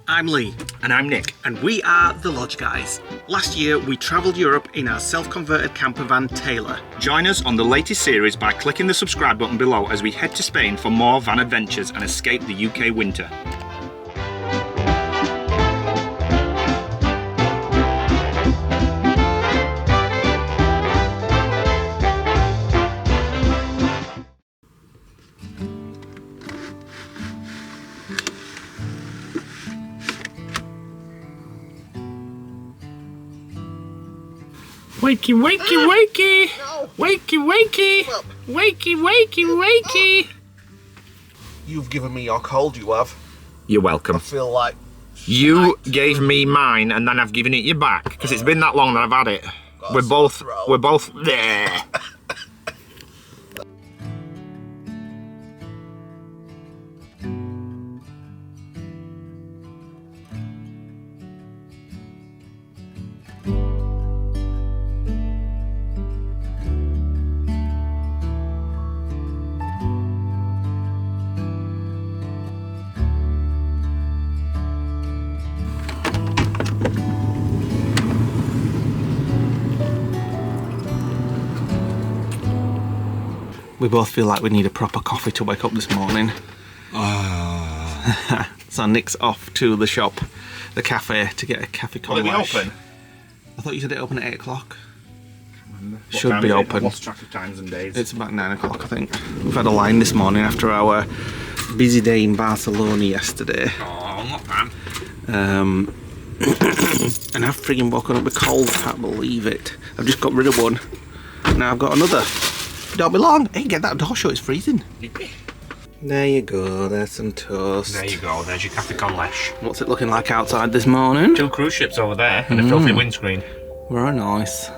I'm Lee. And I'm Nick. And we are the Lodge Guys. Last year, we travelled Europe in our self-converted camper van, Taylor. Join us on the latest series by clicking the subscribe button below as we head to Spain for more van adventures and escape the UK winter. Wakey, wakey, wakey! Wakey, wakey! Wakey, wakey, wakey! You've given me your cold, you have. You're welcome. I feel like... You gave me mine and then I've given it you back because it's been that long that I've had it. We're both there. We both feel like we need a proper coffee to wake up this morning. So Nick's off to the shop, the cafe, to get a cafe con lash. Will it be open? I thought you said it opened at 8 o'clock. Should be open. Lost track of times and days. It's about 9 o'clock, I think. We've had a line this morning after our busy day in Barcelona yesterday. Oh, not bad. And I've friggin' woken up with cold, I can't believe it. I've just got rid of one. Now I've got another. Don't be long. Hey, get that door shut, it's freezing. There you go, there's some toast. There you go, there's your cafe con lash. What's it looking like outside this morning? 2 cruise ships over there and a filthy windscreen. Very nice.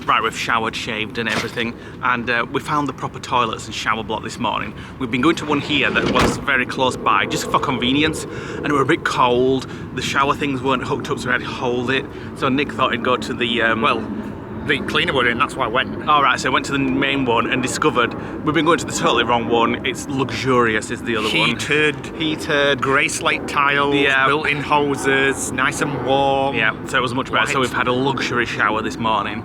Right, we've showered, shaved and everything, and we found the proper toilets and shower block this morning. We've been going to one here that was very close by, just for convenience, and it were a bit cold. The shower things weren't hooked up, so we had to hold it. So Nick thought he'd go to the, The cleaner were in, that's why I went. Alright, so I went to the main one and discovered we've been going to the totally wrong one. It's luxurious is the other one. Heated. Grey slate tiles, Yeah. built-in hoses, nice and warm. Yeah, so it was much better. So we've had a luxury shower this morning.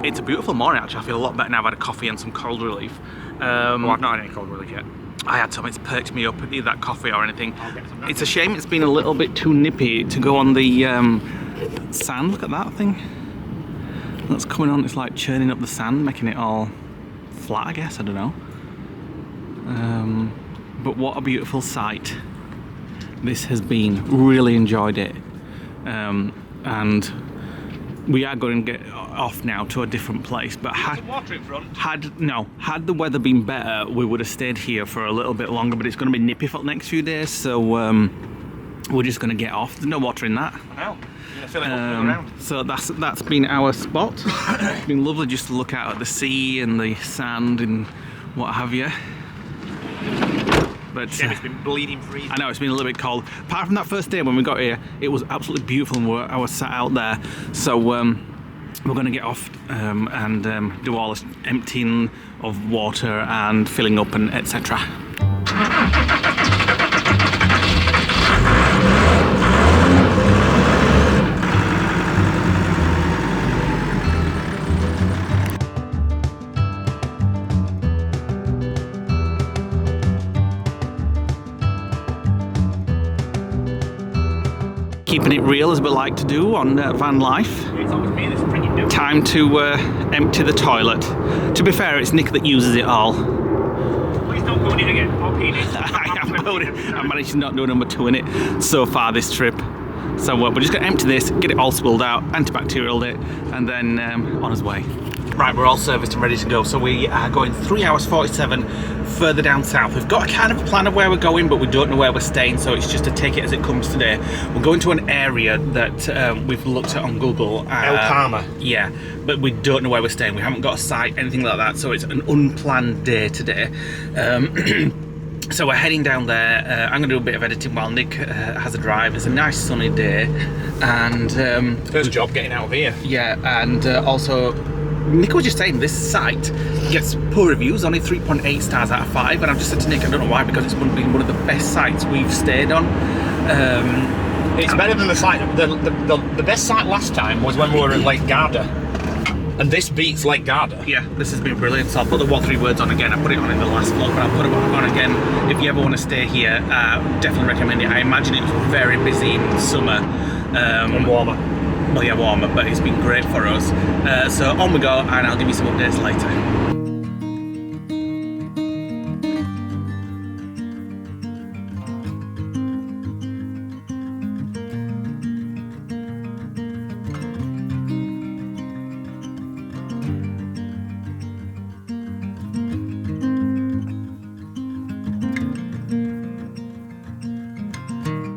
It's a beautiful morning actually. I feel a lot better now. I've had a coffee and some cold relief. Well, I've not had any cold relief yet. I had some, it's perked me up, either that coffee or anything. I'll get some now. It's a shame it's been a little bit too nippy to go on the sand. Look at that thing. That's coming on, it's like churning up the sand, making it all flat, I guess, I don't know. But what a beautiful sight this has been. Really enjoyed it. And we are going to get off now to a different place, but Water in front. had the weather been better, we would have stayed here for a little bit longer, but it's going to be nippy for the next few days, so we're just going to get off. There's no water in that. I know. You're filling up around. So that's been our spot. It's been lovely just to look out at the sea and the sand and what have you. But Shame it's been bleeding freezing. I know it's been a little bit cold. Apart from that first day when we got here, it was absolutely beautiful and I was sat out there. So we're going to get off and do all this emptying of water and filling up and etc. Keeping it real as we like to do on van life. It's always me that's bringing new. Time to empty the toilet. To be fair, it's Nick that uses it all. Please don't go in it again. I'll pee in it. I managed to not do a number 2 in it so far this trip. So we're just going to empty this, get it all spilled out, antibacterial it, and then on his way. Right, we're all serviced and ready to go. So we are going 3 hours 47 further down south. We've got a kind of a plan of where we're going, but we don't know where we're staying, so it's just to take it as it comes today. We're going to an area that we've looked at on Google. Palmar. Yeah, but we don't know where we're staying. We haven't got a site, anything like that, so it's an unplanned day today. So we're heading down there. I'm going to do a bit of editing while Nick has a drive. It's a nice sunny day, and First job getting out of here. yeah, and also Nick was just saying this site gets poor reviews, only 3.8 stars out of 5, and I've just said to Nick, I don't know why, because it's been one of the best sites we've stayed on. It's better than the site. The best site last time was when we were at Lake Garda, and this beats Lake Garda. Yeah, this has been brilliant. So I'll put the What 3 Words on again. I put it on in the last vlog, but I'll put it on again. If you ever want to stay here, definitely recommend it. I imagine it's very busy in summer. And warmer. Well, yeah, warmer, but it's been great for us. So on we go, and I'll give you some updates later.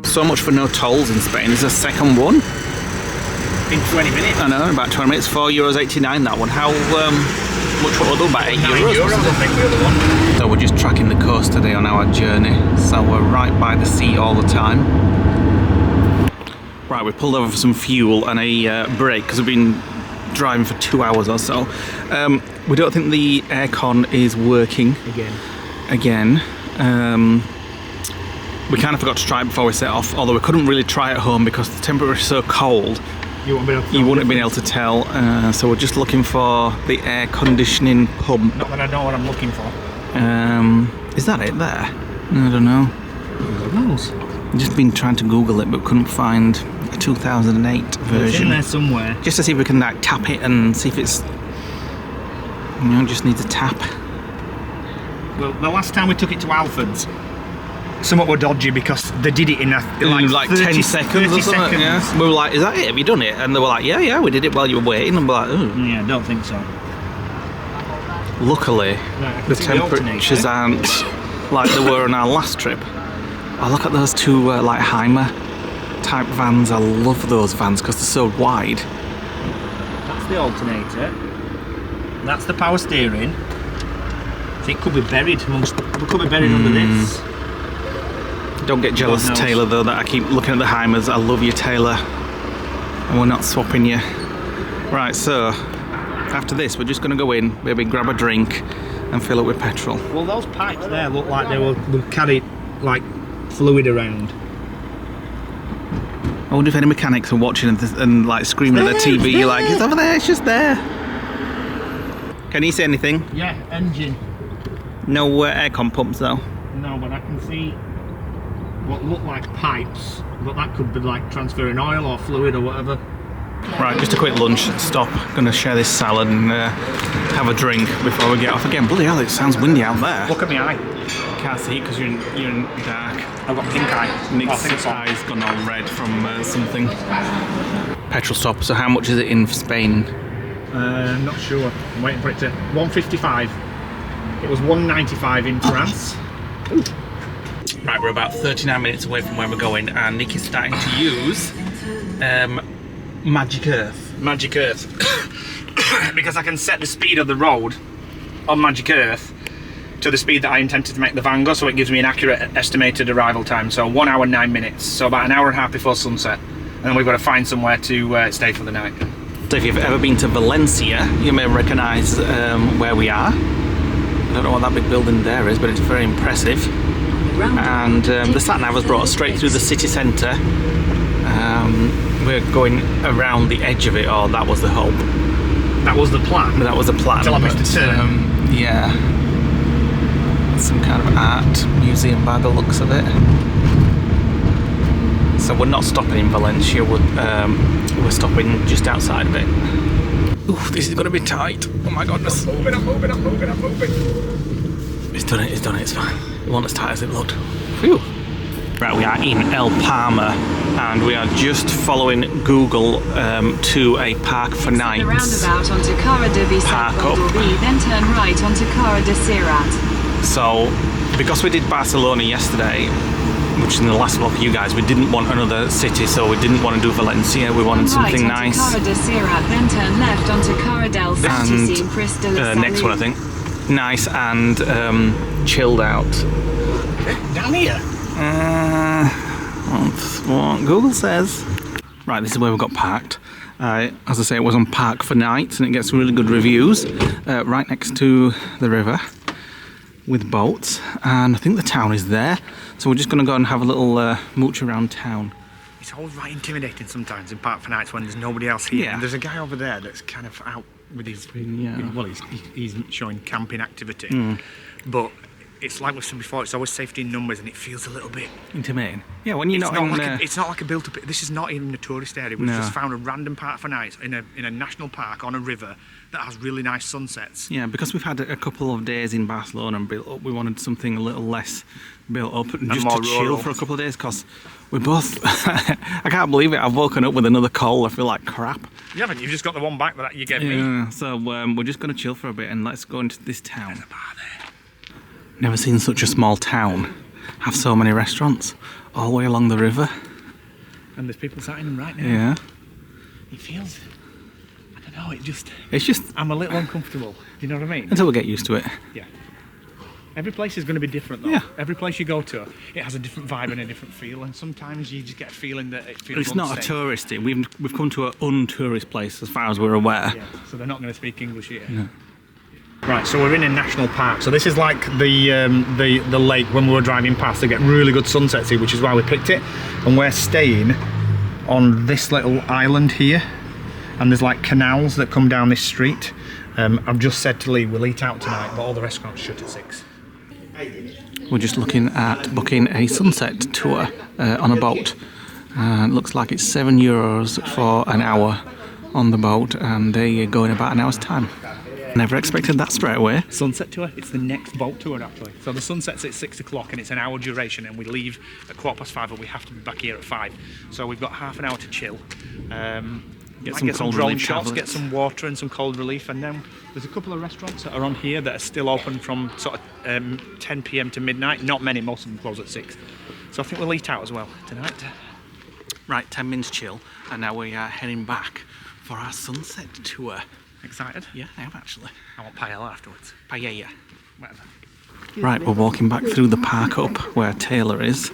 So much for no tolls in Spain. There's a second one. In 20 minutes. I know, about 20 minutes, €4.89 that one. How much will it do? About €8? I think the other one. So we're just tracking the coast today on our journey. So we're right by the sea all the time. Right, we pulled over for some fuel and a break because we've been driving for 2 hours or so. We don't think the aircon is working. Again. We kind of forgot to try it before we set off, although we couldn't really try at home because the temperature is so cold. You wouldn't have been able to tell. So we're just looking for the air conditioning pump. Not that I know what I'm looking for. Is that it there? I don't know. Who knows? I've just been trying to Google it, but couldn't find a 2008 version. It's in there somewhere. Just to see if we can like tap it and see if it's, you know, just needs a tap. Well, the last time we took it to Alfred's, somewhat were dodgy because they did it in like 30, 10 seconds or something. Seconds. Yeah. We were like, is that it? Have you done it? And they were like, yeah, we did it while you were waiting. And we're like, ooh. Yeah, I don't think so. Luckily, the temperatures aren't like they were on our last trip. Oh, look at those two like Heimer type vans. I love those vans because they're so wide. That's the alternator. That's the power steering. I think it could be buried amongst. It could be buried under this. Don't get jealous, Taylor, though, that I keep looking at the Heimers. I love you, Taylor. And we're not swapping you. Right, so after this, we're just going to go in, maybe grab a drink and fill it with petrol. Well, those pipes there look like they will carry like fluid around. I wonder if any mechanics are watching and like screaming at their TV. You're like, it's over there, it's just there. Can you see anything? Yeah, engine. No aircon pumps, though. No, but I can see what look like pipes, but that could be like transferring oil or fluid or whatever. Right, just a quick lunch stop. Gonna share this salad and have a drink before we get off again. Bloody hell, it sounds windy out there. Look at my eye. Can't see because you're in dark. I've got pink eye. Nick's eye's gone all red from something. Petrol stop. So how much is it in Spain? Not sure. I'm waiting for it to 155. It was 195 in France. Ooh. Right, we're about 39 minutes away from where we're going, and Nick is starting to use Magic Earth. Magic Earth. Because I can set the speed of the road on Magic Earth to the speed that I intended to make the van go, so it gives me an accurate estimated arrival time. So 1 hour 9 minutes, so about an hour and a half before sunset. And then we've got to find somewhere to stay for the night. So if you've ever been to Valencia, you may recognise where we are. I don't know what that big building there is, but it's very impressive. And the sat-nav has brought us straight through the city centre. We're going around the edge of it, or that was the hope. That was the plan? That was the plan. Until I missed a turn. Yeah. Some kind of art museum by the looks of it. So we're not stopping in Valencia, we're stopping just outside of it. Ooh, this is going to be tight. Oh my goodness. I'm moving. It's done it, it's fine. It wasn't as tight as it looked. Phew. Right, we are in El Palmar, and we are just following Google to a park for nights. Roundabout onto Cara de Park up. then turn right onto Cara de Sirat. So, because we did Barcelona yesterday, which is in the last vlog for you guys, we didn't want another city, so we didn't want to do Valencia, we wanted something right nice. Cara de Sirat, then turn left onto Cara del And next one, I think. Nice and chilled out. Down here? That's what Google says. Right, this is where we got parked. As I say, it was on Park for Nights and it gets really good reviews. Right next to the river with boats, and I think the town is there. So we're just going to go and have a little mooch around town. It's always right intimidating sometimes in Park for Nights when there's nobody else here. Yeah. And there's a guy over there that's kind of out with his, Yeah. well, he's showing camping activity. But it's like we've said before, it's always safety in numbers and it feels a little bit Intimidating. Yeah, when you're it's not not, in... it's not like a built-up. This is not even a tourist area. We've No. just found a random Park for Nights in a national park on a river that has really nice sunsets. Yeah, because we've had a couple of days in Barcelona and built up, we wanted something a little less built up and just more to chill rural. for a couple of days, because we both... I can't believe it, I've woken up with another cold. I feel like crap. You haven't. You've just got the one back that you gave me. Yeah, so we're just going to chill for a bit and let's go into this town. Never seen such a small town have so many restaurants all the way along the river. And there's people sat in them right now. Yeah. It feels, I don't know, It's just I'm a little uncomfortable. Do you know what I mean? until we get used to it. Yeah. Every place is going to be different though. Yeah. Every place you go to, it has a different vibe and a different feel, and sometimes you just get a feeling that it feels It's not a unsafe. touristy. We've come to an un-tourist place as far as we're aware. Yeah, so they're not going to speak English here. No. Right, so we're in a national park. So this is like the lake when we were driving past. They get really good sunsets here, which is why we picked it. And we're staying on this little island here. And there's like canals that come down this street. I've just said to Lee, we'll eat out tonight, but all the restaurants shut at 6. We're just looking at booking a sunset tour on a boat. It looks like it's €7 for an hour on the boat, and they go in about an hour's time. Never expected that straight away. Sunset tour, it's the next boat tour actually. So the sunset's at 6 o'clock and it's an hour duration, and we leave at 5:15, but we have to be back here at 5. So we've got half an hour to chill. Get some cold drone relief shots, tablets. get some water and some cold relief, and then there's a couple of restaurants that are on here that are still open from sort of 10 p.m. to midnight. Not many, most of them close at 6. So I think we'll eat out as well tonight. Right, 10 minutes chill, and now we are heading back for our sunset tour. Excited? Yeah, I am actually. I want paella afterwards. Paella. Whatever. Right, we're walking back through the park up where Taylor is,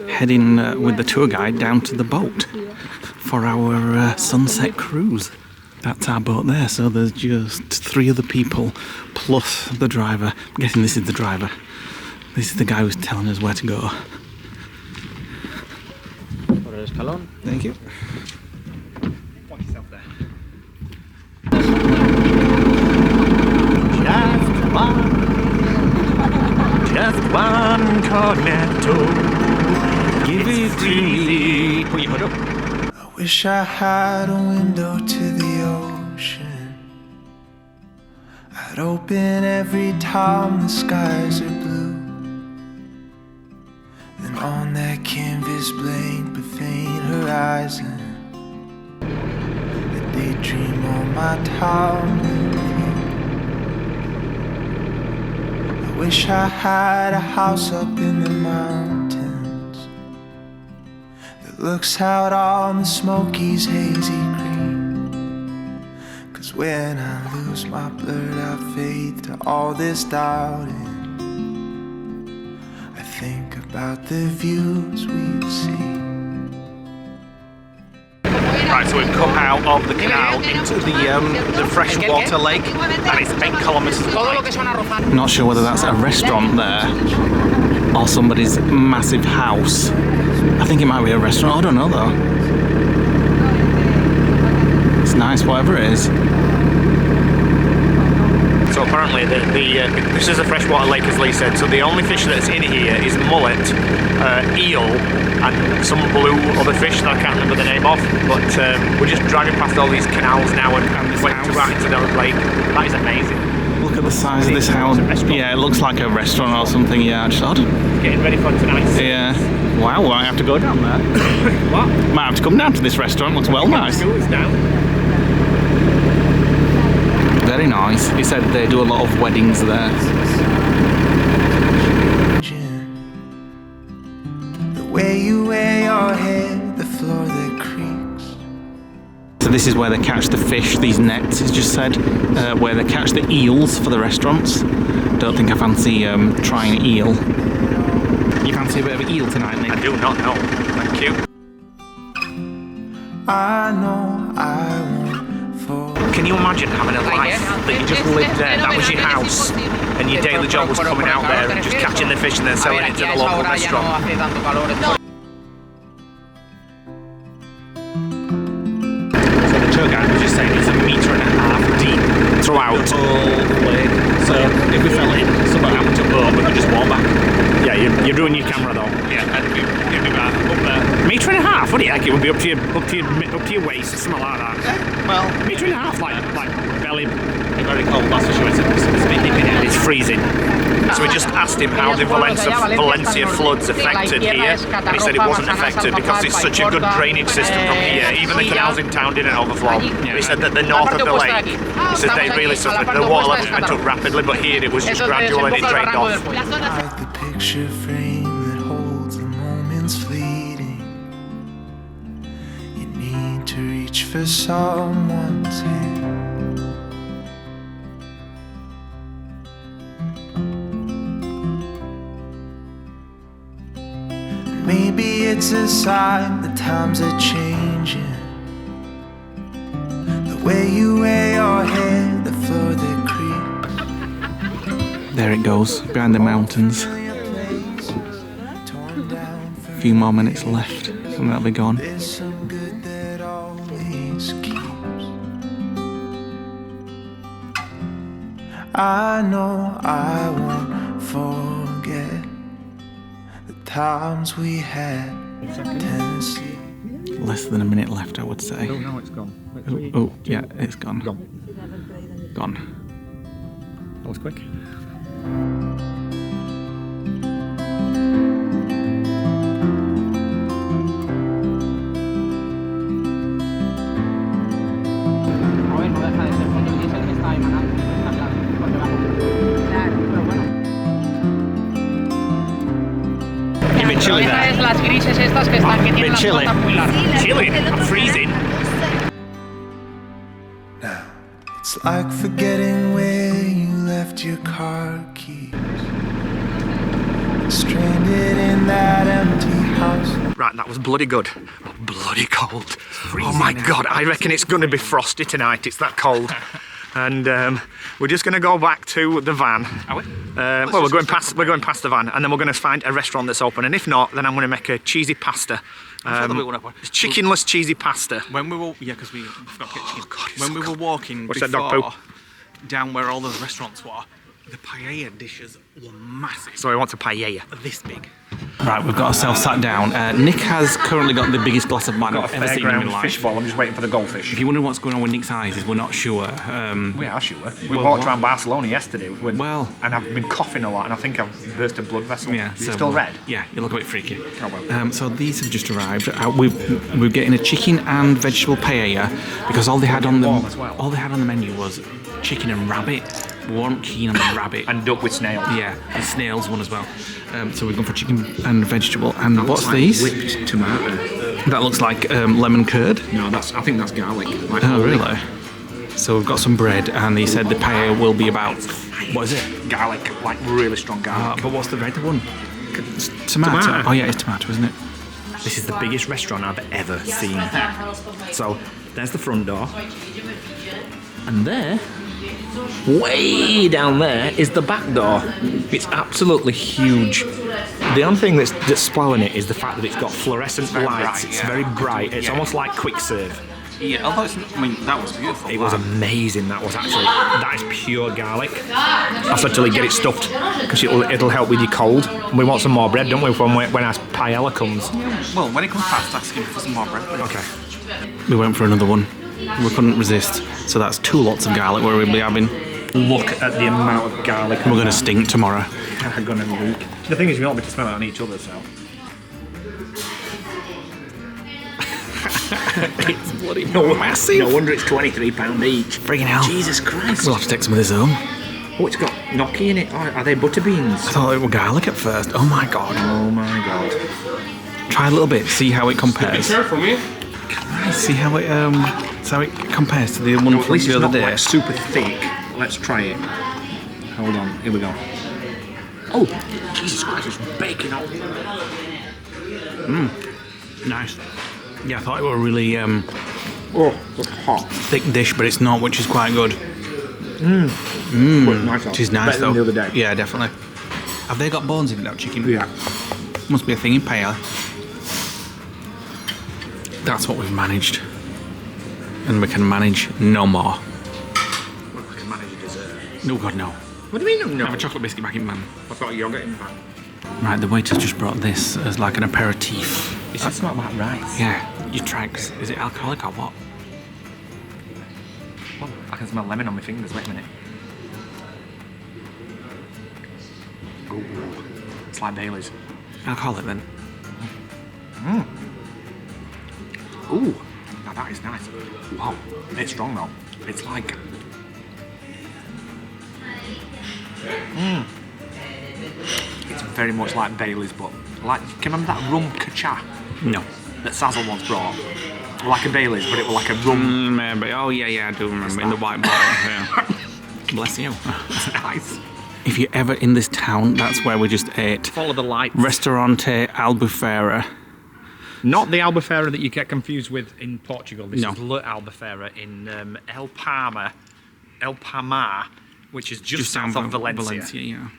heading with the tour guide down to the boat for our sunset cruise. That's our boat there, so there's just 3 other people plus the driver. I'm guessing this is the driver. This is the guy who's telling us where to go. Thank you. Watch yourself there. Just one cornetto. Give it to me. Put your hood up. I wish I had a window to the ocean. I'd open every time the skies are blue. And on that canvas blank but faint horizon, a daydream on my town with you. I wish I had a house up in the mountains that looks out on the Smokies' hazy green. 'Cause when I lose my blurred out faith to all this doubting, I think about the views we've seen. Right, so we've come out of the canal into the freshwater lake, and it's 8 kilometres wide. Not sure whether that's a restaurant there or somebody's massive house. I think it might be a restaurant. I don't know though. It's nice, whatever it is. So apparently this is a freshwater lake, as Lee said, so the only fish that's in here is mullet, eel, and some blue other fish that I can't remember the name of, but we're just driving past all these canals now and went right into the lake. That is amazing. Look at the size of this house. Yeah, it looks like a restaurant or something, yeah, just odd. Getting ready for tonight's. Yeah. Wow, I have to go down there. What? Might have to come down to this restaurant, looks well nice. School is down. Very nice. He said they do a lot of weddings there. The way you wear your hair, the floor that creaks. So this is where they catch the fish, these nets, it's just said, where they catch the eels for the restaurants. Don't think I fancy trying eel. You fancy a bit of an eel tonight, Nick? I do not know. Thank you. I know I won't fall. Can you imagine having a life that you just lived there, that was your house, and your daily job was coming out there and just catching the fish and then selling it to the local restaurant? So the tour guide was just saying it's 1.5 meters deep Throughout. the whole lake. So if we fell in, someone happened to boat, we could just walk back. Yeah, you ruin your camera though. Yeah, it'd be bad up there. 1.5 meters? What do you think? It would be up to your waist, something like that. Well, 1.5 meters, like belly. very cold, that's for sure. It's a bit nippy now. It's freezing. So we just asked him how the Valencia floods affected here, and he said it wasn't affected because it's such a good drainage system from here. Even the canals in town didn't overflow. He said that the north of the lake, he said they really suffered. The water levels went up rapidly, but here it was just gradual and it drained off. Like the picture frame that holds the moments fleeting. You need to reach for someone's hand. Maybe it's a sign that times are changing. The way you wear your hair, the floor that creaks. There it goes, behind the mountains. A few more minutes left, and that'll be gone. There's some good that always keeps. I know I won't forget the times we had in Tennessee. Less than a minute left, I would say. Oh no, it's gone. Oh, yeah, it's gone. Gone. That was quick. Chilly there. Bit chilly. Chilly? I'm freezing. Now, it's like forgetting where you left your car keys. Stranded in that empty house. Right, that was bloody good, but bloody cold. Oh my God, I reckon it's going to be frosty tonight. It's that cold. And we're just going to go back to the van. Are we? Well, we're going past the van, and then we're going to find a restaurant that's open. And if not, then I'm going to make a cheesy pasta. Chickenless cheesy pasta. When we were, yeah, because we forgot to get chicken. God, it's When so we were cold. walking What's before, that, dog poop? down where all those restaurants were, the paella dishes were massive. So I want a paella. This big. Right, we've got ourselves sat down. Nick has currently got the biggest glass of wine I've ever seen in my life. fishbowl. I'm just waiting for the goldfish. If you wonder what's going on with Nick's eyes, is we're not sure. We are sure. We Well, walked what? around Barcelona yesterday. Well- and I've been coughing a lot, and I think I've burst a blood vessel. Yeah, Is it still red? Yeah, you look a bit freaky. Oh, well. So these have just arrived. We're getting a chicken and vegetable paella because all they had on Warm as well. the menu was chicken and rabbit. We weren't keen on the rabbit. And duck with snail. Yeah, the snails one as well. So we've gone for chicken and vegetable. And what's these? Whipped tomato. That looks like lemon curd. No, I think that's garlic. Like Oh, really? So we've got some bread, and he said the paella will be about, what is it? Garlic, like really strong garlic. But what's the red one? Tomato. Oh yeah, it's tomato, isn't it? This is the biggest restaurant I've ever seen. So there's the front door, and there, way down there, is the back door. It's absolutely huge. The only thing that's spoiling it is the fact that it's got fluorescent lights. bright, It's yeah. very bright. It's Yeah. almost like quick serve. Yeah, although that was beautiful. It was amazing. That was actually. That is pure garlic. I said to Lee, get it stuffed because it'll help with your cold. And we want some more bread, don't we? When our paella comes. Well, when it comes past, ask him for some more bread. Okay. We went for another one. We couldn't resist. So that's 2 lots of garlic we'll be having. Look at the amount of garlic. We're going to stink tomorrow. I'm gonna leak. The thing is, we don't be to smell it on each other, so. It's bloody massive. No wonder it's £23 each. Friggin' hell. Jesus Christ. We'll have to take some of this home. Oh, it's got gnocchi in it. Oh, are they butter beans? I thought it was garlic at first. Oh my god. Oh my God. Try a little bit, see how it compares. Careful, mate. See how it compares to the one At from least the it's other not day. like super thick. Let's try it. Hold on. Here we go. Oh, Jesus Christ, it's baking up. Nice. Yeah, I thought it was a really Oh, it's hot. thick dish, but it's not, which is quite good. Well, it's nice. Which is nice, Better though. than the other day. Yeah, definitely. Have they got bones in that chicken? Yeah. Must be a thing in Paya. That's what we've managed. And we can manage no more. Well, I can manage a dessert. No, God, no. What do you mean, no? Have a chocolate biscuit back in, man. I've got a yogurt in the bag. Right, the waiter's just brought this as like an aperitif. Does that smell like rice? Yeah, you try. Is it alcoholic or what? Oh, I can smell lemon on my fingers. Wait a minute. Ooh, it's like Bailey's. Alcoholic then? Ooh, now that is nice. Wow, it's strong though. It's like... It's very much like Bailey's, but like, can you remember that rum kacha No. that Sazzle once brought? Like a Bailey's, but it was like a rum... Maybe. Oh, yeah, I do remember. In the white bottle. Yeah. Bless you. Nice. If you're ever in this town, that's where we just ate. Follow the lights. Restaurante Albufeira. Not the Albufeira that you get confused with in Portugal. This No. is Le Albufeira in El Palmar, which is just south of Valencia. Yeah.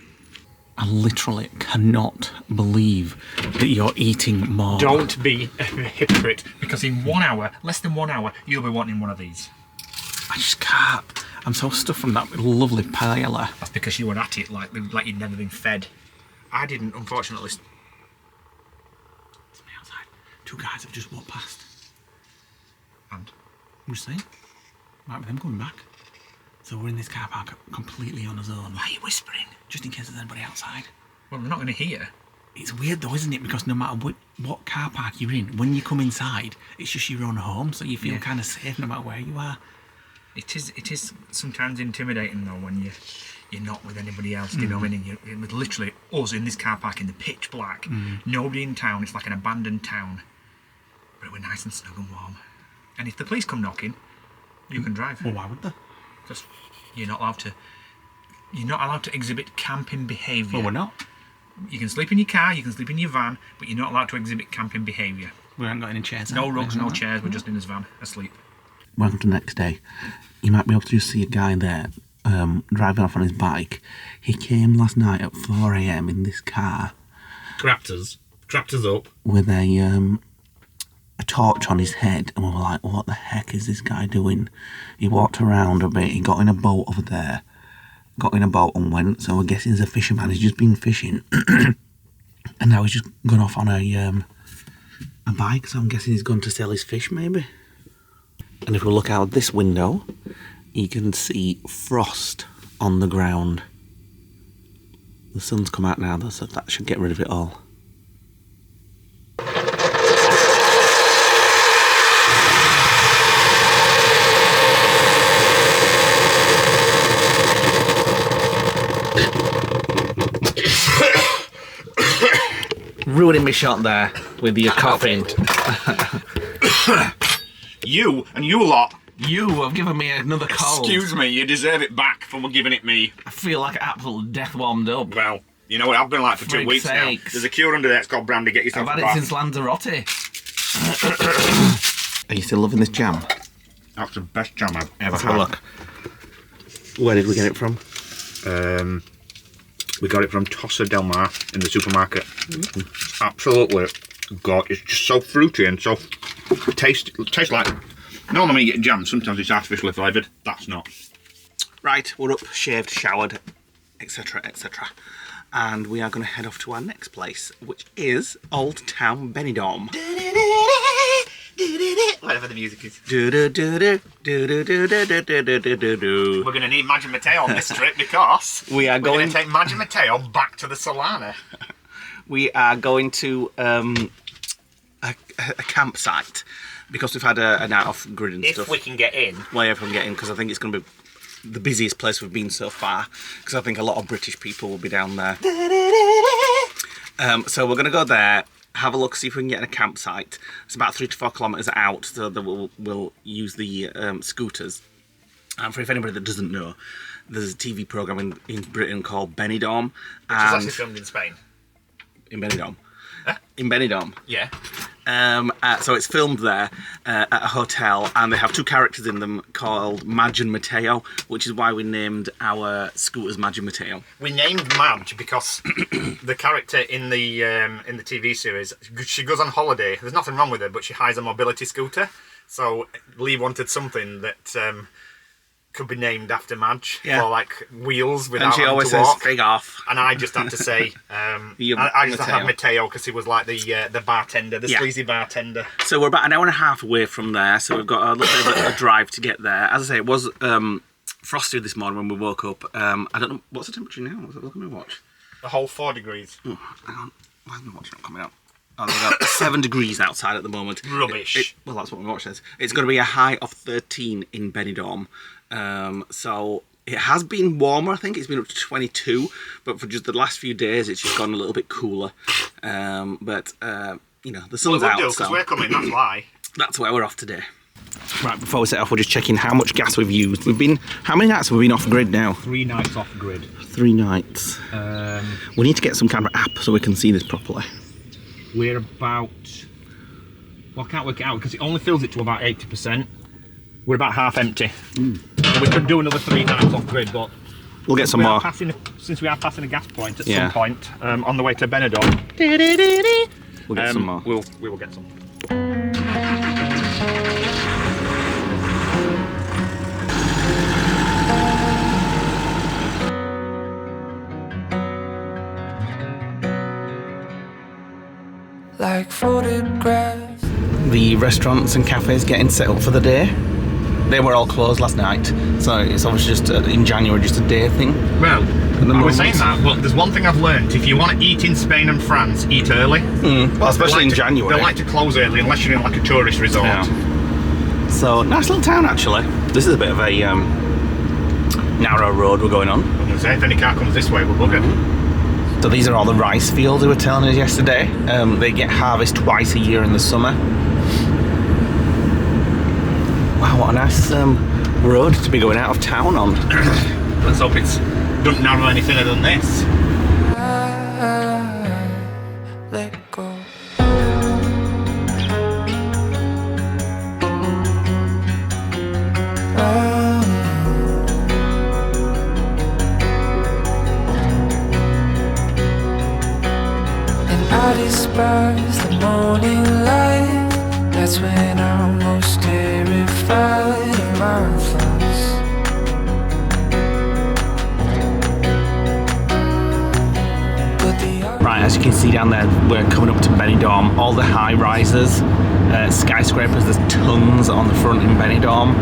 I literally cannot believe that you're eating more. Don't be a hypocrite, because in 1 hour, less than 1 hour, you'll be wanting one of these. I just can't. I'm so stuffed from that lovely paella. That's because you were at it like you'd never been fed. I didn't, unfortunately. It's me outside. Two guys have just walked past. And I'm just saying. Might be them coming back. So we're in this car park completely on our own. why are you whispering? Just in case there's anybody outside. Well, they're not going to hear. It's weird though, isn't it? Because no matter what car park you're in, when you come inside, it's just your own home, so you feel kind of safe no matter where you are. It is sometimes intimidating though when you're not with anybody else. You know what I mean? It was literally us in this car park in the pitch black. Nobody in town. It's like an abandoned town. But we're nice and snug and warm. And if the police come knocking, you can drive. Well, why would they? Because you're not allowed to exhibit camping behaviour. Well, we're not. You can sleep in your car, you can sleep in your van, but you're not allowed to exhibit camping behaviour. We haven't got any chairs. No rugs, no chairs, we're just in his van, asleep. Welcome to the next day. You might be able to see a guy there driving off on his bike. He came last night at 4 AM in this car. Trapped us up. With a torch on his head, and we were like, what the heck is this guy doing? He walked around a bit, he got in a boat over there, got in a boat and went, so we're guessing he's a fisherman, he's just been fishing. And now he's just gone off on a bike, so I'm guessing he's gone to sell his fish maybe. And if we look out this window, you can see frost on the ground. The sun's come out now though, so that should get rid of it all. Ruining my shot there with your coughing. You and you lot. You have given me another cold. Excuse me, you deserve it back for giving it me. I feel like absolute death warmed up. Well, you know what I've been like for 2 Frick's weeks sakes. now. There's a cure under there, it's called brandy, get yourself I've a had it bath. since Lanzarote. Are you still loving this jam? That's the best jam I've ever Let's had. have a look. Where did we get it from? We got it from Tossa Del Mar in the supermarket. Absolutely God, it's just so fruity and so tasty. Tastes like, normally when you get jam, sometimes it's artificially flavoured. That's not. Right, we're up, shaved, showered, etc, etc. And we are going to head off to our next place, which is Old Town Benidorm. Whatever the music is. We're We're going to need Madge and Matteo on this trip because We are we're going going to take Madge and Matteo back to the Solana. We are going to a campsite because we've had a night off grid and If stuff. we can get in. Way over from getting, because I think it's going to be the busiest place we've been so far, because I think a lot of British people will be down there. So we're going to go there, have a look, see if we can get in a campsite. It's about 3 to 4 kilometres out, so that we'll use the scooters. And for if anybody that doesn't know, there's a TV programme in Britain called BENIDORM. Which is actually filmed in Spain. In BENIDORM. Huh? In BENIDORM. Yeah. So it's filmed there at a hotel, and they have two characters in them called Madge and Matteo, which is why we named our scooters Madge and Matteo. We named Madge because the character in the TV series, she goes on holiday. There's nothing wrong with her, but she hires a mobility scooter. So Lee wanted something that could be named after Madge, for like wheels without and she having always to says, walk. "Fig off." And I just had to say, I just had to have Matteo because he was like the bartender, the sleazy bartender. So we're about an hour and a half away from there, so we've got a little bit of a drive to get there. As I say, it was frosty this morning when we woke up. I don't know, what's the temperature now? Look at my watch. The whole 4 degrees. Oh, hang on. Why is my watch not coming up? Oh, we've got 7 degrees outside at the moment. Rubbish. Well, that's what my watch says. It's going to be a high of 13 in BENIDORM. So it has been warmer, I think. It's been up to 22, but for just the last few days, it's just gone a little bit cooler. But you know, the sun's out, because we're coming, that's why. That's where we're off today. Right, before we set off, we're just checking how much gas we've used. How many nights have we been off grid now? 3 nights off grid. 3 nights. We need to get some kind of app so we can see this properly. We're about... Well, I can't work it out because it only fills it to about 80%. We're about half empty. So we could do another 3 nights off grid, but... We'll get some more. Since we are passing a gas point at some point on the way to BENIDORM, we'll get some more. We will get some. Like photographs. The restaurants and cafes getting set up for the day. They were all closed last night, so it's obviously just in January, just a day thing. Well, I was saying that, but there's one thing I've learned: if you want to eat in Spain and France, eat early. Well, especially in January. They like to close early unless you're in like a tourist resort. Yeah. So nice little town actually. This is a bit of a narrow road we're going on. I'm gonna say if any car comes this way, we'll bugger. So these are all the rice fields they were telling us yesterday. They get harvest twice a year in the summer. Wow, what a nice road to be going out of town on. Let's hope it doesn't narrow any thinner than this. Let go. And I despise the morning light. That's when I'm most terrified of my thoughts. Right, as you can see down there, we're coming up to BENIDORM. All the high rises, skyscrapers, there's tons on the front in BENIDORM.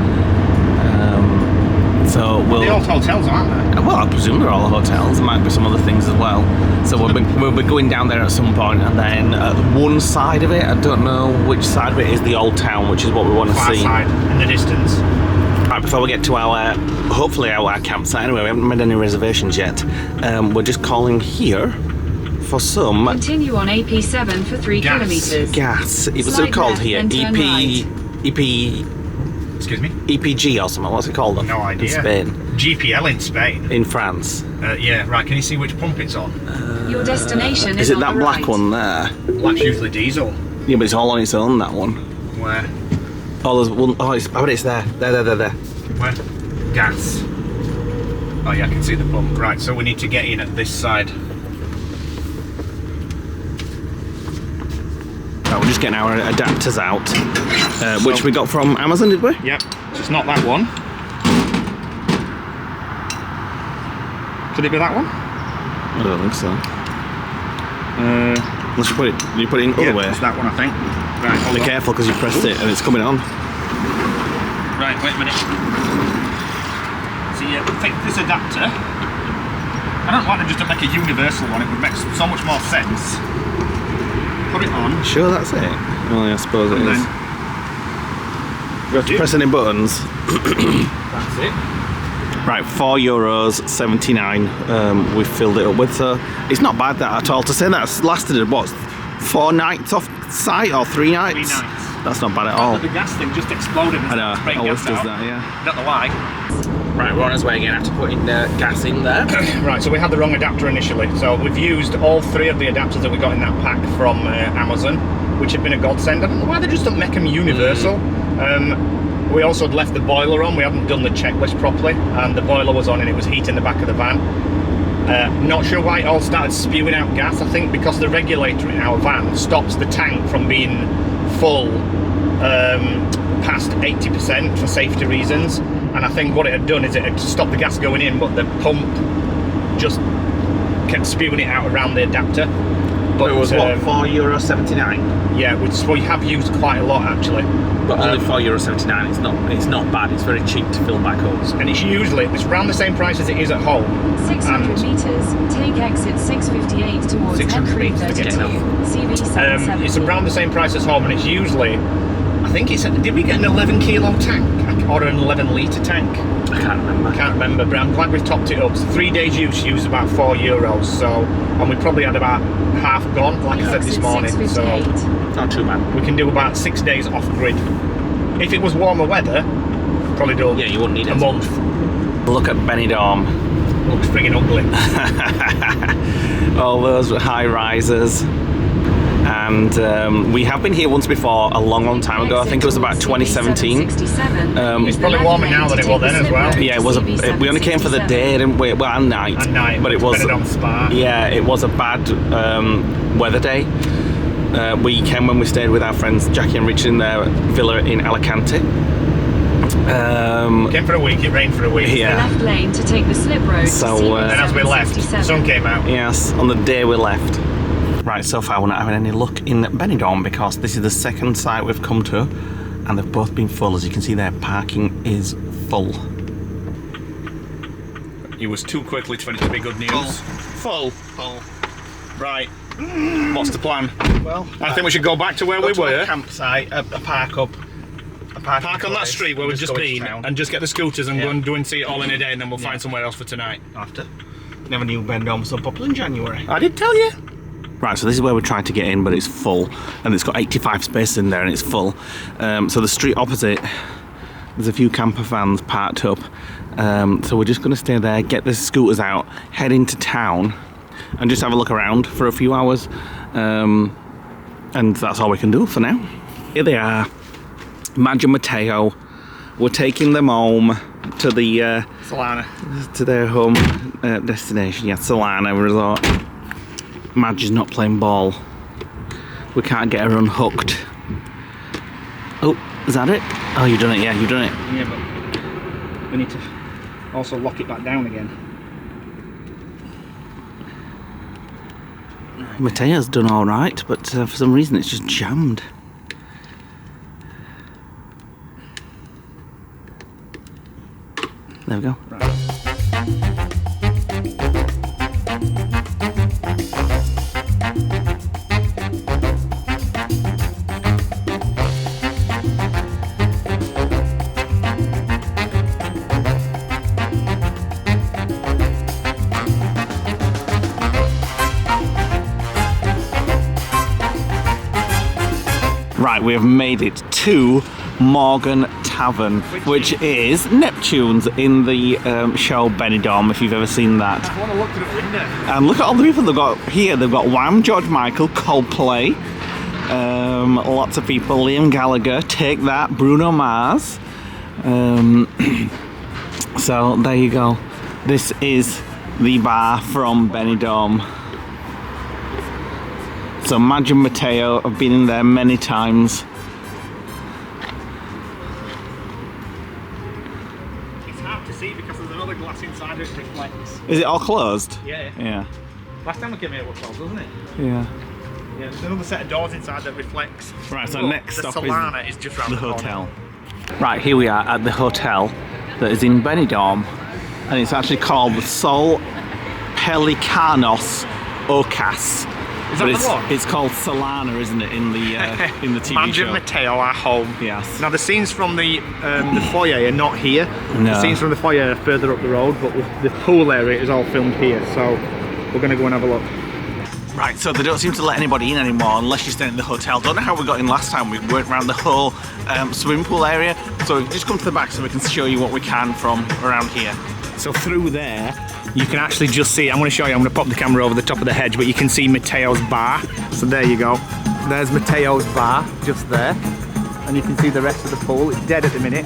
So we'll... They're all hotels, aren't they? Well, I presume they're all hotels. There might be some other things as well. So we'll be going down there at some point, and then one side of it, I don't know which side of it, is the old town, which is what we want to Far see. side, in the distance. Right, before we get to our, hopefully our campsite, anyway, we haven't made any reservations yet. We're just calling here for some Continue on AP7 for 3 Gas. kilometres. gas. It was Slight called left here, and turn Excuse me? EPG or something. What's it called? No idea. In Spain. GPL in Spain. In France. Yeah, right. Can you see which pump it's on? Your destination is Is it on that the black right. one there? Black's usually diesel. Yeah, but it's all on its own, that one. Where? Oh, there's one. Oh, I bet it's there. There. Where? Gas. Oh yeah, I can see the pump. Right, so we need to get in at this side. Right, we're just getting our adapters out, which we got from Amazon, did we? Yep. So it's not that one. Could it be that one? I don't think so. Unless you put it in other way. It's that one, I think. Right, hold Be on. careful because you pressed it and it's coming on. Right, wait a minute. See, I think this adapter, I don't want to just make a universal one, it would make so much more sense. Put it on. Sure, that's it. Well, yeah, I suppose it And is. then We have to press any buttons. that's it. Right, €4.79 we've filled it up with, so it's not bad that at all. To say that's lasted, what, 4 nights off site or 3 nights? 3 nights. That's not bad at all. The gas thing just exploded. I know, spraying always gas does out. that, yeah. Don't know why. Right, we're on his way again after putting gas in there. Right, so we had the wrong adapter initially. So we've used all 3 of the adapters that we got in that pack from Amazon, which have been a godsend. I don't know why they just don't make them universal. We also had left the boiler on. We hadn't done the checklist properly, and the boiler was on and it was heating the back of the van. Not sure why it all started spewing out gas. I think because the regulator in our van stops the tank from being full past 80% for safety reasons. And I think what it had done is it had stopped the gas going in, but the pump just kept spewing it out around the adapter. But it was what, €4.79? Yeah, which we have used quite a lot actually. But only €4.79. It's not bad. It's very cheap to fill back hose. And it's around the same price as it is at home. 600 metres, take exit 658 towards 600 metres to get M332, CV770. It's around the same price as home, and it's usually, I think it's, did we get an 11 kilo tank or an 11 litre tank? I can't remember. But I'm glad we've topped it up. So 3 days use used about €4, so, and we probably had about half gone, like I said this morning. So Not too bad. we can do about 6 days off grid. If it was warmer weather, probably do Yeah, you wouldn't need a it. month. Look at Benidorm. Looks friggin' ugly. All those high rises. And we have been here once before, a long time ago. I think it was about 2017. It's probably warmer now than it was then as well. Yeah, it was. We only came for the day, didn't we? Well, and night. At night, but it was. Benidorm Spa. Yeah, it was a bad weather day. We came when we stayed with our friends Jackie and Richard in their villa in Alicante. Came for a week. It rained for a week. Yeah. Left lane to take the slip road. So, And as we left, the sun came out. Yes, on the day we left. Right, so far we're not having any luck in Benidorm because this is the second site we've come to, and they've both been full. As you can see there, parking is full. It was too quickly for it to be good news. Full. Right. What's the plan? Well, I think we should go back to where we were. campsite, a park up. Park on that street where we've just been and just get the scooters and go and see it all in a day, and then we'll find somewhere else for tonight. After. Never knew Benidorm was so popular in January. I did tell you. Right, so this is where we're trying to get in, but it's full, and it's got 85 spaces in there, and it's full. So the street opposite, there's a few camper vans parked up. So we're just going to stay there, get the scooters out, head into town, and just have a look around for a few hours. And that's all we can do for now. Here they are, Madge and Matteo. We're taking them home to the Solana. to their home destination. Yeah, Solana Resort. Madge is not playing ball. We can't get her unhooked. Oh, is that it? Oh, you've done it, yeah, you've done it. Yeah, but we need to also lock it back down again. Matteo's done all right, but for some reason it's just jammed. There we go. Right, we have made it to Morgan Tavern, which is Neptune's in the show Benidorm, if you've ever seen that. I want to look through the window. And look at all the people they've got here. They've got Wham, George Michael, Coldplay, lots of people, Liam Gallagher, Take That, Bruno Mars. So there you go. This is the bar from Benidorm. So Madge and Matteo have been in there many times. It's hard to see because there's another glass inside that reflects. Is it all closed? Yeah. Yeah. Last time we came here it was closed, wasn't it? Yeah. Yeah, there's another set of doors inside that reflects. Right, so Look, next the stop Solana is just round the corner. hotel. Right, here we are at the hotel that is in Benidorm, and it's actually called the Sol Pelicanos Ocas. Is that the one? It's called Solana, isn't it, in the TV Madge show? and Matteo are home. Yes. Now the scenes from the foyer are not here. No. The scenes from the foyer are further up the road, but the pool area is all filmed here. So we're going to go and have a look. Right, so they don't seem to let anybody in anymore unless you're staying in the hotel. Don't know how we got in last time. We went around the whole swimming pool area. So we've just come to the back so we can show you what we can from around here. So through there, you can actually just see, I'm going to show you, I'm going to pop the camera over the top of the hedge, but you can see Matteo's bar. So there you go. There's Matteo's bar, just there. And you can see the rest of the pool. It's dead at the minute.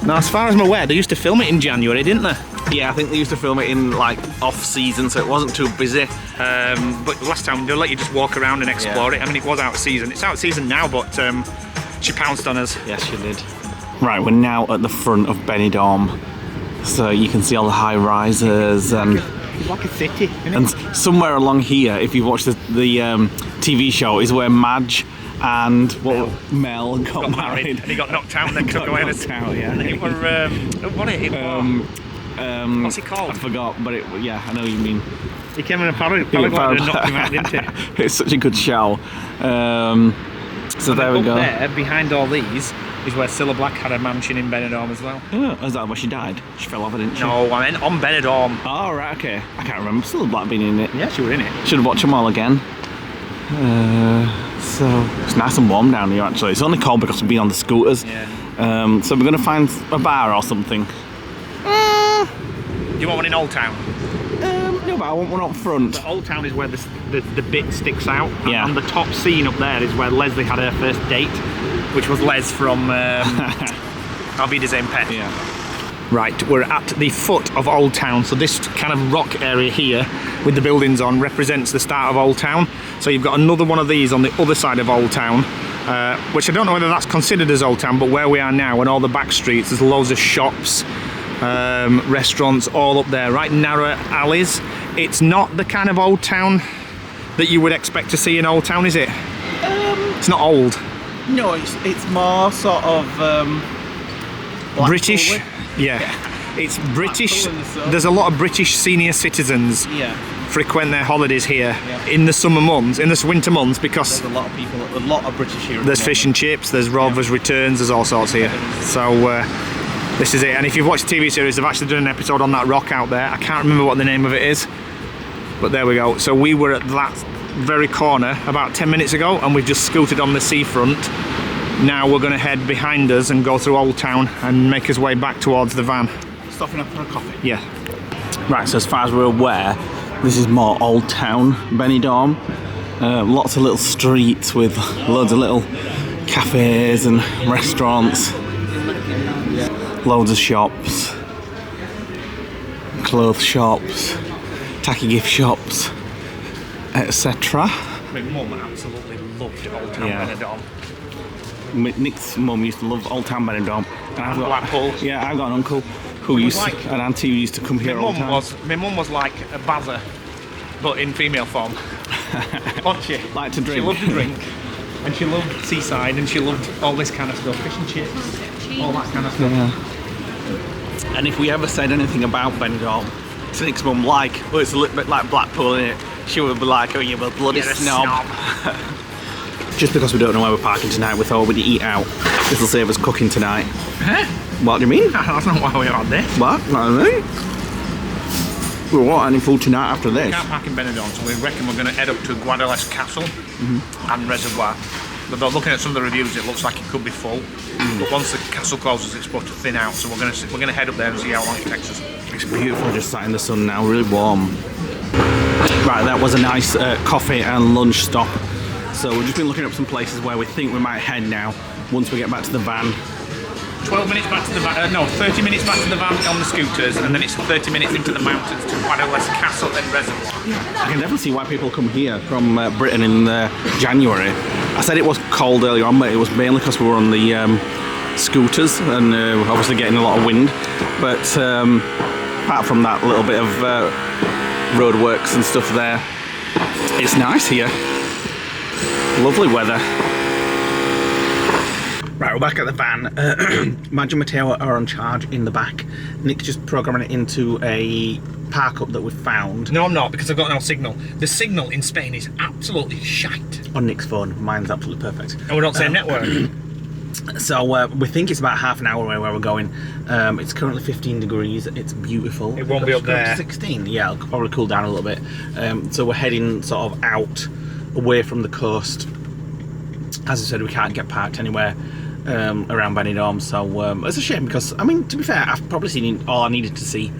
Now, as far as I'm aware, they used to film it in January, didn't they? Yeah, I think they used to film it in like off-season, so it wasn't too busy. But last time they'll let you just walk around and explore it. I mean, it was out of season. It's out of season now, but she pounced on us. Yes, she did. Right, we're now at the front of BENIDORM. So you can see all the high rises and It's like a city, isn't it? and somewhere along here, if you've watched the TV show, is where Madge and Mel got married. And he got knocked out and then took away knocked out, yeah. And it were, what's it called? I forgot, but yeah, I know what you mean. He came in a paraglide and knocked him out, didn't he? It's such a good show. So there we go. There, behind all these, is where Cilla Black had a mansion in BENIDORM as well. Oh, is that where she died? She fell off it, didn't she? No, I meant on BENIDORM. Oh, right, okay. I can't remember Cilla Black being in it. Yeah, she were in it. Should have watched them all again. So it's nice and warm down here actually. It's only cold because we've been on the scooters. Yeah. So we're going to find a bar or something. Do you want one in Old Town? No, but I want one up front. The Old Town is where the bit sticks out. Yeah. And the top scene up there is where Leslie had her first date, which was Les from I'll Be the Same Pet. Yeah. Right, we're at the foot of Old Town, so this kind of rock area here with the buildings on represents the start of Old Town. So you've got another one of these on the other side of Old Town, which I don't know whether that's considered as Old Town, but where we are now and all the back streets, there's loads of shops, restaurants all up there, right narrow alleys. It's not the kind of Old Town that you would expect to see in Old Town, is it? It's not old. No, it's more sort of British. Blackpool. Yeah, it's British. Blackpool in the sun. There's a lot of British senior citizens frequent their holidays here in the summer months, in the winter months, because There's a lot of people, a lot of British here. there's fish and chips, there's Rovers Returns, there's all sorts here. So this is it. And if you've watched the TV series, they've actually done an episode on that rock out there. I can't remember what the name of it is, but there we go. So we were at that very corner about 10 minutes ago, and we've just scooted on the seafront. Now we're going to head behind us and go through Old Town and make us way back towards the van. Stopping up for a coffee. Yeah. Right, so as far as we're aware, this is more Old Town BENIDORM. Lots of little streets with loads of little cafes and restaurants. Loads of shops. Clothes shops. Tacky gift shops. Etc. My mum absolutely loved Old Town BENIDORM. Nick's mum used to love Old Town BENIDORM. And I've got, Blackpool. Yeah, I've got an uncle who used like- to, an auntie who used to come here all the time. My mum was like a bazzer, but in female form. Wasn't she? Like to drink. She loved to drink, and she loved seaside, and she loved all this kind of stuff, fish and chips, all that kind of stuff. Yeah. And if we ever said anything about BENIDORM to Nick's mum, like, oh, it's a little bit like Blackpool, innit? She would be like, oh, you're a bloody You're a snob. Just because we don't know where we're parking tonight, we thought we'd eat out. This will save us cooking tonight. Huh? What do you mean? That's not why we're on this. What? Not me. We won't have any food tonight after this. We can't park in BENIDORM, so we reckon we're going to head up to Guadalest Castle and Reservoir. But looking at some of the reviews, it looks like it could be full. But once the castle closes, it's supposed to thin out. So we're going to head up there and see how long it takes us. It's beautiful, just sat in the sun now, really warm. Right, that was a nice coffee and lunch stop. So we've just been looking up some places where we think we might head now once we get back to the van. 12 minutes back to the van, 30 minutes back to the van on the scooters, and then it's 30 minutes into the mountains to Guadalest Castle and Reservoir. I can definitely see why people come here from Britain in January. I said it was cold earlier on, but it was mainly because we were on the scooters and obviously getting a lot of wind. But apart from that little bit of roadworks and stuff there, it's nice here. Lovely weather. Right, we're back at the van. Madge and Matteo are on charge in the back. Nick's just programming it into a park-up that we found. No, I'm not, because I've got no signal. The signal in Spain is absolutely shite. On Nick's phone. Mine's absolutely perfect. And we're not saying network. So we think it's about half an hour away where we're going. It's currently 15 degrees. It's beautiful. It won't be up there. 16. Yeah, it'll probably cool down a little bit. So we're heading sort of out, away from the coast. As I said, we can't get parked anywhere around Benidorm. So it's a shame because, I mean, to be fair, I've probably seen all I needed to see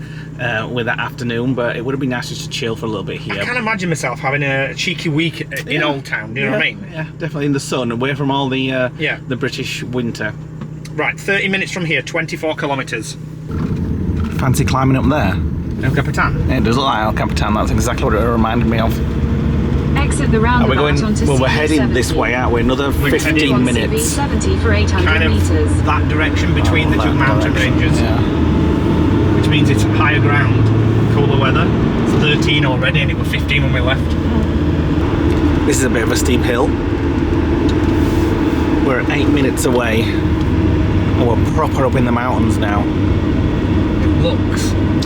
with that afternoon. But it would have been nice just to chill for a little bit here. I can't imagine myself having a cheeky week in Old Town. Do you know what I mean? Yeah, definitely in the sun, away from all the the British winter. Right, 30 minutes from here, 24 kilometres. Fancy climbing up there? El Capitan. It does look like El Capitan. That's exactly what it reminded me of. Exit the roundabout Are we going? onto Well, we're CV heading 70. this way, aren't we? Another 15 On minutes. CV 70 for 800 Kind of meters. that direction between the two That mountain direction, ranges, Yeah. which means it's higher ground, cooler weather. It's 13 already, and it was 15 when we left. This is a bit of a steep hill. We're 8 minutes away. And we're proper up in the mountains now.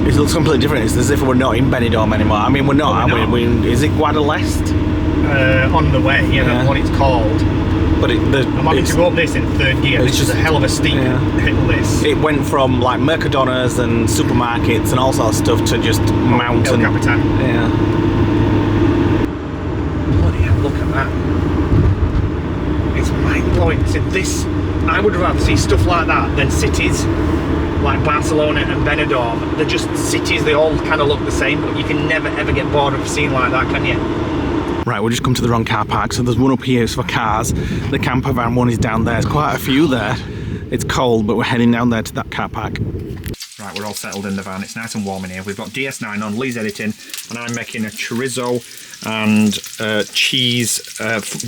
It looks completely different. It's as if we're not in Benidorm anymore. I mean, we're not, We're are we? Is it Guadalest? On the way, you know Yeah. what it's called. But I'm having to go up this in third gear. it's It's just a hell of a steep hill, this. It went from like Mercadonas and supermarkets and all sorts of stuff to just mountain. El Capitan. Yeah. Bloody hell, look at that. It's mind-blowing. See, this, I would rather see stuff like that than cities like Barcelona and Benidorm. They're just cities, they all kind of look the same, but you can never ever get bored of a scene like that, can you? Right, we've just come to the wrong car park, so there's one up here for cars. The camper van one is down there. There's quite a few there. It's cold, but we're heading down there to that car park. Right, we're all settled in the van. It's nice and warm in here. We've got DS9 on, Lee's editing, and I'm making a chorizo and cheese,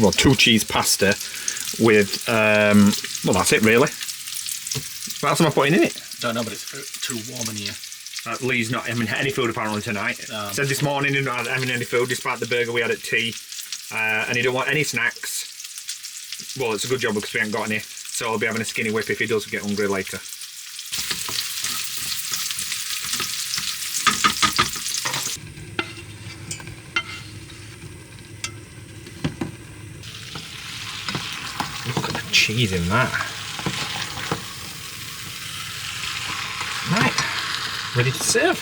well, 2 cheese pasta with, well, that's it really. What else am I putting in it? Don't know, but it's too warm in here. Lee's not having any food apparently tonight. Said this morning he didn't have having any food despite the burger we had at tea. And he don't want any snacks. Well, it's a good job because we haven't got any. So I'll be having a skinny whip if he does get hungry later. Look at the cheese in that. Right. Ready to serve.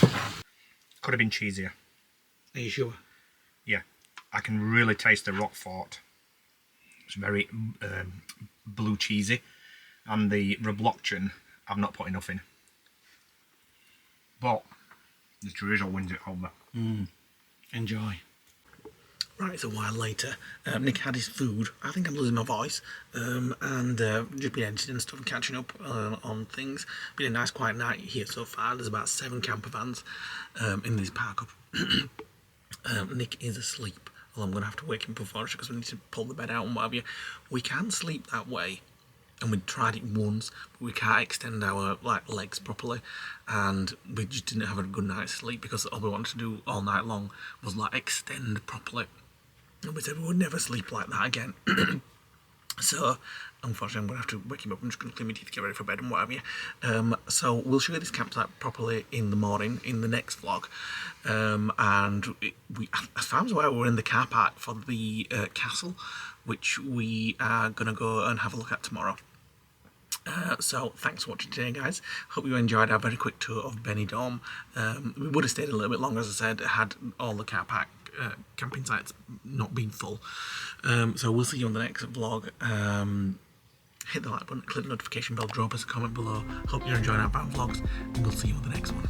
Could have been cheesier. Are you sure? Yeah, I can really taste the Roquefort. It's very blue cheesy, and the Reblochon I've not put enough in. But the chorizo wins it over. Enjoy. Right, it's a while later. Nick had his food. I think I'm losing my voice. And just been editing and stuff and catching up on things. Been a nice quiet night here so far. There's about 7 camper vans in this park up. Nick is asleep. Well, I'm going to have to wake him before because we need to pull the bed out and what have you. We can sleep that way. And we tried it once, but we can't extend our legs properly, and we just didn't have a good night's sleep because all we wanted to do all night long was extend properly. And we said we would never sleep like that again. So, unfortunately, I'm going to have to wake him up. I'm just going to clean my teeth, get ready for bed and what have you. So we'll show you this campsite properly in the morning, in the next vlog. And we, as far as I'm aware, we're in the car park for the castle, which we are going to go and have a look at tomorrow. So thanks for watching today, guys. Hope you enjoyed our very quick tour of Benidorm. We would have stayed a little bit longer, as I said, had all the car park camping sites not been full. So we'll see you on the next vlog. Hit the like button, click the notification bell, drop us a comment below. Hope you're enjoying our bound vlogs, and we'll see you on the next one.